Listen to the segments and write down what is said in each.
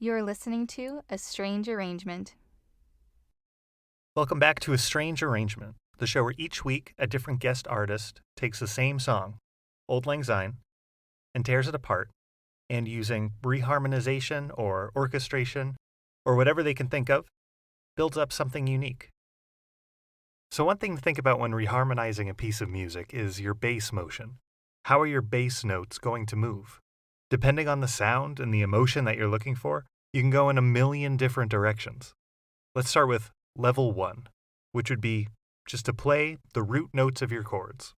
You're listening to A Strange Arrangement. Welcome back to A Strange Arrangement, the show where each week a different guest artist takes the same song, Auld Lang Syne, and tears it apart, and using reharmonization or orchestration, or whatever they can think of, builds up something unique. So one thing to think about when reharmonizing a piece of music is your bass motion. How are your bass notes going to move? Depending on the sound and the emotion that you're looking for, you can go in a million different directions. Let's start with level 1, which would be just to play the root notes of your chords.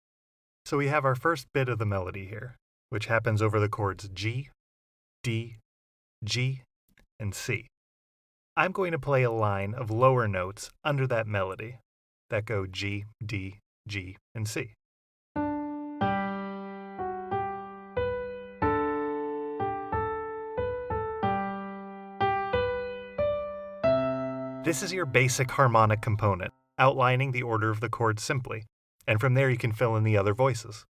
So we have our first bit of the melody here, which happens over the chords G, D, G, and C. I'm going to play a line of lower notes under that melody that go G, D, G, and C. This is your basic harmonic component, outlining the order of the chords simply, and from there you can fill in the other voices.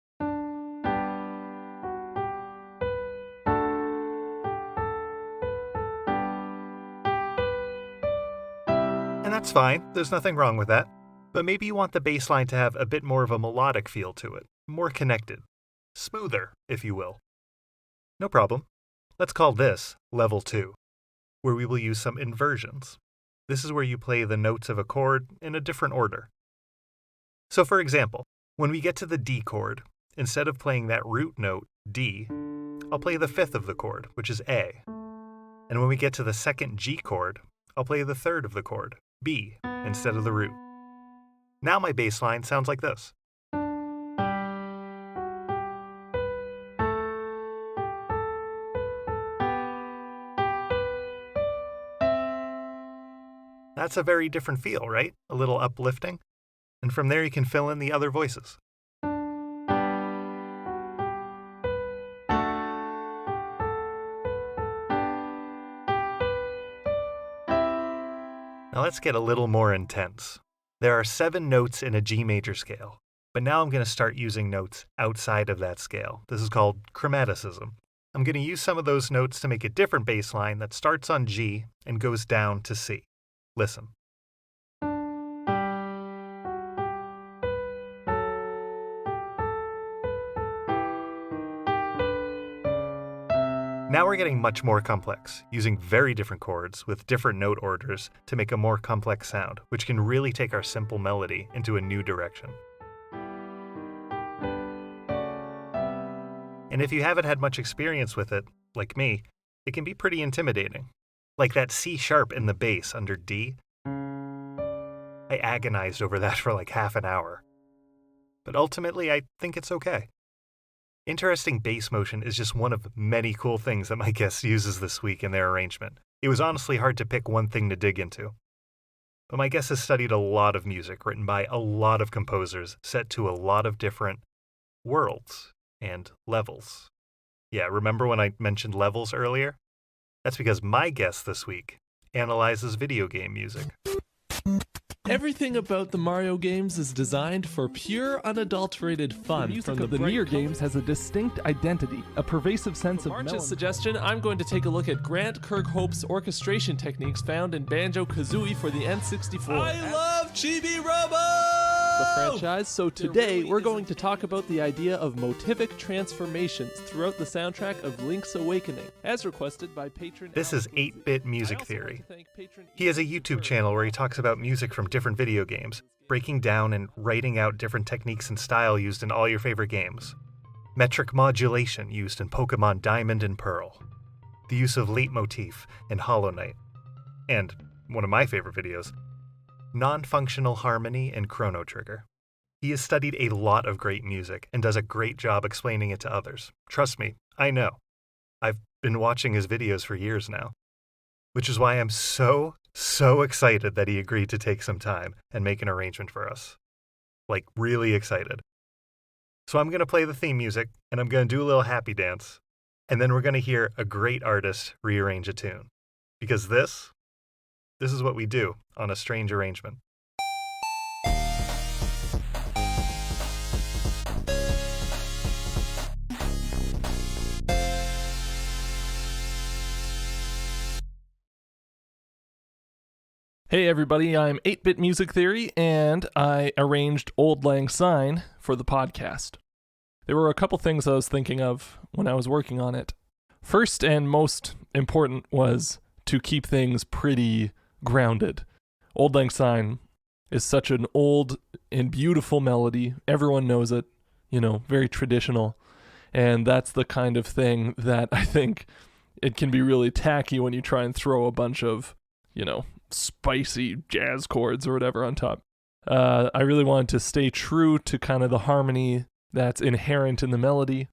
And that's fine, there's nothing wrong with that, but maybe you want the bass line to have a bit more of a melodic feel to it, more connected, smoother, if you will. No problem. Let's call this level 2, where we will use some inversions. This is where you play the notes of a chord in a different order. So for example, when we get to the D chord, instead of playing that root note, D, I'll play the fifth of the chord, which is A. And when we get to the second G chord, I'll play the third of the chord, B, instead of the root. Now my bass line sounds like this. That's a very different feel, right? A little uplifting. And from there you can fill in the other voices. Now let's get a little more intense. There are 7 notes in a G major scale, but now I'm going to start using notes outside of that scale. This is called chromaticism. I'm going to use some of those notes to make a different bass line that starts on G and goes down to C. Listen. Now we're getting much more complex, using very different chords with different note orders to make a more complex sound, which can really take our simple melody into a new direction. And if you haven't had much experience with it, like me, it can be pretty intimidating. Like that C sharp in the bass under D. I agonized over that for like half an hour. But ultimately, I think it's okay. Interesting bass motion is just one of many cool things that my guest uses this week in their arrangement. It was honestly hard to pick one thing to dig into. But my guest has studied a lot of music written by a lot of composers set to a lot of different worlds and levels. Yeah, remember when I mentioned levels earlier? That's because my guest this week analyzes video game music. Everything about the Mario games is designed for pure, unadulterated fun. The music of the Nier games has a distinct identity, a pervasive sense of March's melancholy. suggestion, I'm going to take a look at Grant Kirkhope's orchestration techniques found in Banjo-Kazooie for the N64. I love Chibi Robo! The franchise, so today we're going to talk about the idea of motivic transformations throughout the soundtrack of Link's Awakening, as requested by patron... This is 8-Bit Music Theory. He has a YouTube channel where he talks about music from different video games, breaking down and writing out different techniques and style used in all your favorite games. Metric modulation used in Pokemon Diamond and Pearl. The use of leitmotif in Hollow Knight. And, one of my favorite videos, non-functional harmony in Chrono Trigger. He has studied a lot of great music and does a great job explaining it to others. Trust me, I know. I've been watching his videos for years now. Which is why I'm so excited that he agreed to take some time and make an arrangement for us. Like, really excited. So I'm going to play the theme music, and I'm going to do a little happy dance, and then we're going to hear a great artist rearrange a tune. Because this is what we do on A Strange Arrangement. Hey everybody, I'm 8-Bit Music Theory, and I arranged Auld Lang Syne for the podcast. There were a couple things I was thinking of when I was working on it. First and most important was to keep things pretty grounded. Auld Lang Syne is such an old and beautiful melody. Everyone knows it, very traditional. And that's the kind of thing that I think it can be really tacky when you try and throw a bunch of, spicy jazz chords or whatever on top. I really wanted to stay true to kind of the harmony that's inherent in the melody.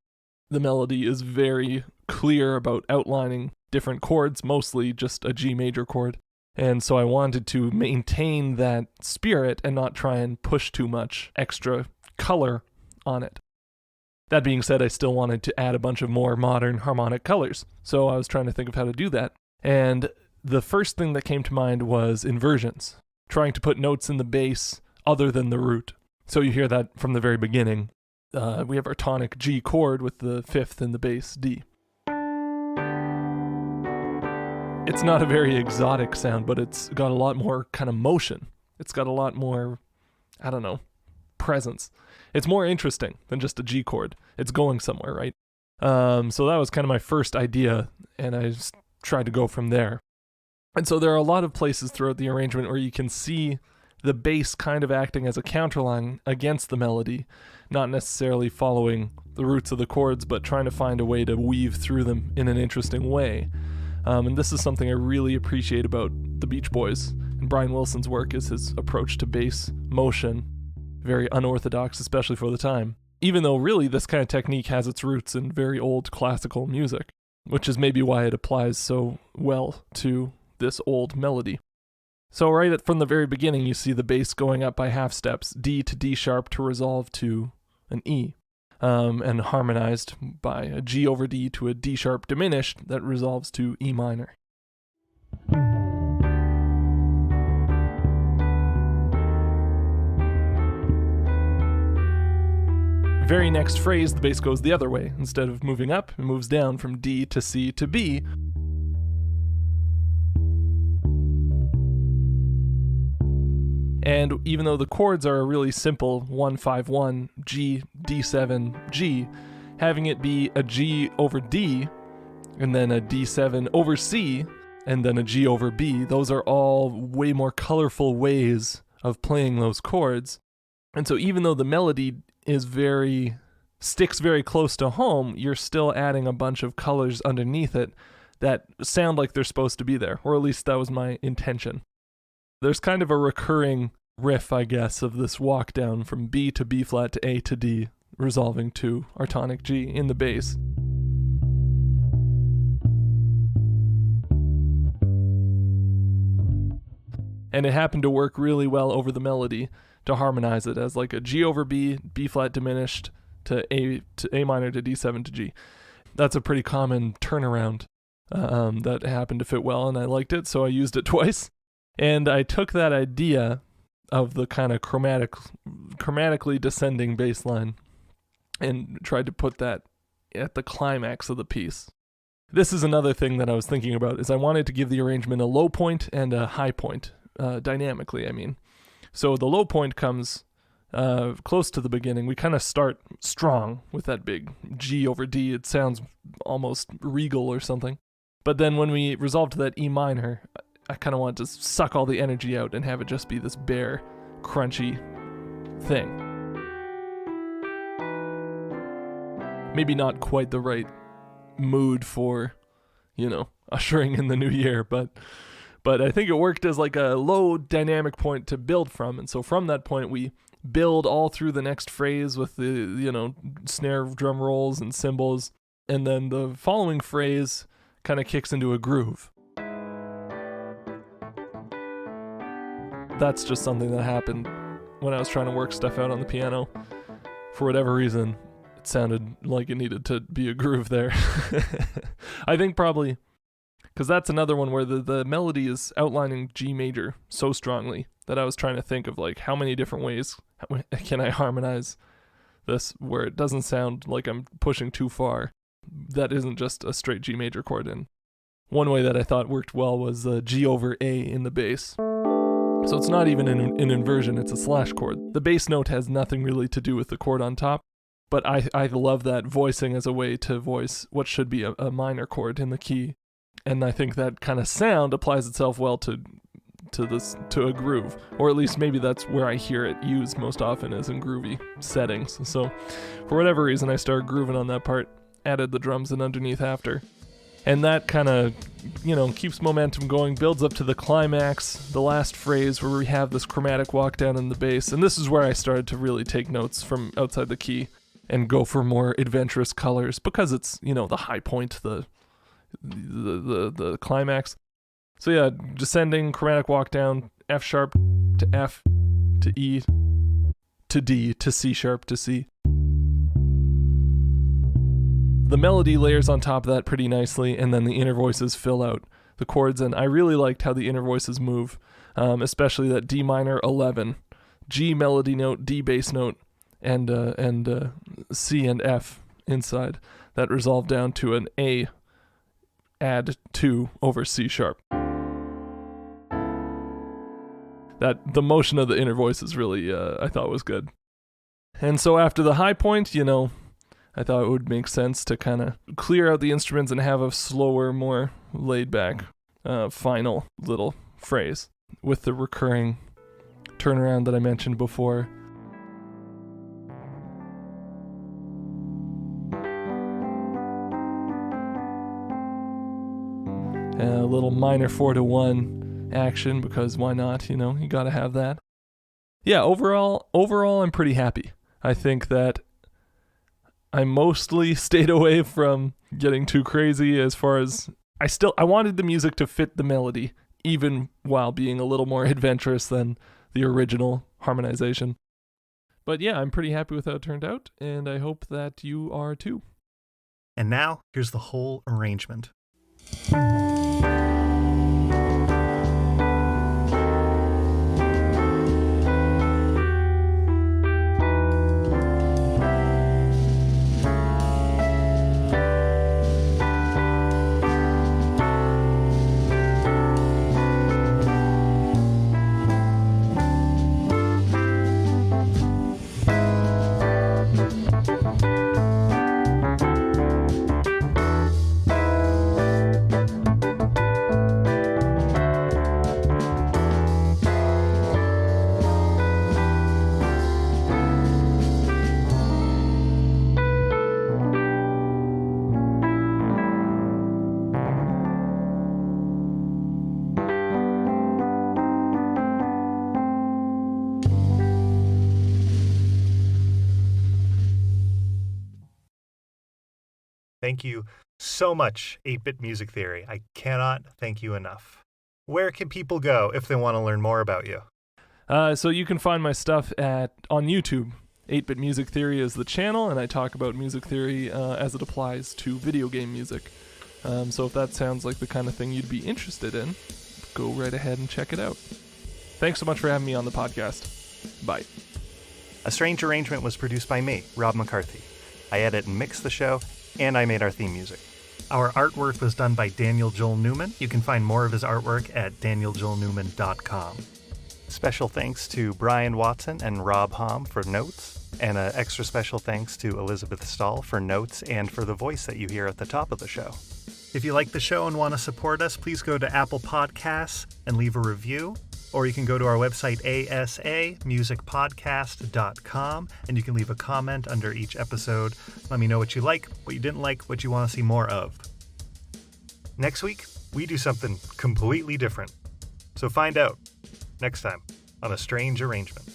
The melody is very clear about outlining different chords, mostly just a G major chord. And so I wanted to maintain that spirit and not try and push too much extra color on it. That being said, I still wanted to add a bunch of more modern harmonic colors. So I was trying to think of how to do that. And the first thing that came to mind was inversions, trying to put notes in the bass other than the root. So you hear that from the very beginning. We have our tonic G chord with the fifth in the bass D. It's not a very exotic sound, but it's got a lot more kind of motion. It's got a lot more, presence. It's more interesting than just a G chord. It's going somewhere, right? So that was kind of my first idea, and I just tried to go from there. And so there are a lot of places throughout the arrangement where you can see the bass kind of acting as a counterline against the melody, not necessarily following the roots of the chords, but trying to find a way to weave through them in an interesting way. And this is something I really appreciate about the Beach Boys and Brian Wilson's work, is his approach to bass motion. Very unorthodox, especially for the time. Even though really this kind of technique has its roots in very old classical music, which is maybe why it applies so well to this old melody. So right from the very beginning, you see the bass going up by half steps, D to D sharp to resolve to an E, and harmonized by a G over D to a D sharp diminished that resolves to E minor. Very next phrase, the bass goes the other way. Instead of moving up, it moves down from D to C to B. And even though the chords are a really simple 1-5-1, G, D7, G, having it be a G over D, and then a D7 over C, and then a G over B, those are all way more colorful ways of playing those chords. And so even though the melody sticks very close to home, you're still adding a bunch of colors underneath it that sound like they're supposed to be there, or at least that was my intention. There's kind of a recurring riff, I guess, of this walk down from B to B flat to A to D, resolving to our tonic G in the bass. And it happened to work really well over the melody to harmonize it as like a G over B, B flat diminished to A minor to D7 to G. That's a pretty common turnaround that happened to fit well, and I liked it, so I used it twice. And I took that idea of the kind of chromatically descending bass line and tried to put that at the climax of the piece. This is another thing that I was thinking about, is I wanted to give the arrangement a low point and a high point, dynamically, I mean. So the low point comes close to the beginning. We kind of start strong with that big G over D. It sounds almost regal or something. But then when we resolve to that E minor, I kind of want to suck all the energy out and have it just be this bare, crunchy thing. Maybe not quite the right mood for, ushering in the new year, but I think it worked as like a low dynamic point to build from. And so from that point, we build all through the next phrase with the, snare drum rolls and cymbals. And then the following phrase kind of kicks into a groove. That's just something that happened when I was trying to work stuff out on the piano. For whatever reason, it sounded like it needed to be a groove there. I think probably because that's another one where the melody is outlining G major so strongly that I was trying to think of like how many different ways can I harmonize this where it doesn't sound like I'm pushing too far. That isn't just a straight G major chord. And one way that I thought worked well was G over A in the bass. So it's not even an inversion, it's a slash chord. The bass note has nothing really to do with the chord on top, but I love that voicing as a way to voice what should be a minor chord in the key. And I think that kind of sound applies itself well to a groove, or at least maybe that's where I hear it used most often, is in groovy settings. So for whatever reason, I started grooving on that part, added the drums in underneath after. And that kind of, keeps momentum going, builds up to the climax, the last phrase where we have this chromatic walk down in the bass. And this is where I started to really take notes from outside the key and go for more adventurous colors, because it's, the high point, the climax. So yeah, descending, chromatic walk down, F sharp to F to E to D to C sharp to C. The melody layers on top of that pretty nicely, and then the inner voices fill out the chords, and I really liked how the inner voices move, especially that D minor 11, G melody note, D bass note, and C and F inside. That resolved down to an A add 2 over C sharp. That the motion of the inner voices really, I thought was good. And so after the high point, I thought it would make sense to kind of clear out the instruments and have a slower, more laid-back, final little phrase with the recurring turnaround that I mentioned before. A little minor 4-1 action, because why not? You gotta have that. Yeah, overall, I'm pretty happy. I think that I mostly stayed away from getting too crazy as far as I wanted the music to fit the melody, even while being a little more adventurous than the original harmonization. But yeah, I'm pretty happy with how it turned out, and I hope that you are too. And now, here's the whole arrangement. Thank you so much, 8-Bit Music Theory. I cannot thank you enough. Where can people go if they want to learn more about you? So you can find my stuff on YouTube. 8-Bit Music Theory is the channel, and I talk about music theory as it applies to video game music. So if that sounds like the kind of thing you'd be interested in, go right ahead and check it out. Thanks so much for having me on the podcast. Bye. A Strange Arrangement was produced by me, Rob McCarthy. I edit and mix the show, and I made our theme music. Our artwork was done by Daniel Joel Newman. You can find more of his artwork at danieljoelnewman.com. Special thanks to Brian Watson and Rob Hom for notes, and an extra special thanks to Elizabeth Stahl for notes and for the voice that you hear at the top of the show. If you like the show and want to support us, please go to Apple Podcasts and leave a review. Or you can go to our website, asamusicpodcast.com, and you can leave a comment under each episode. Let me know what you like, what you didn't like, what you want to see more of. Next week, we do something completely different. So find out next time on A Strange Arrangement.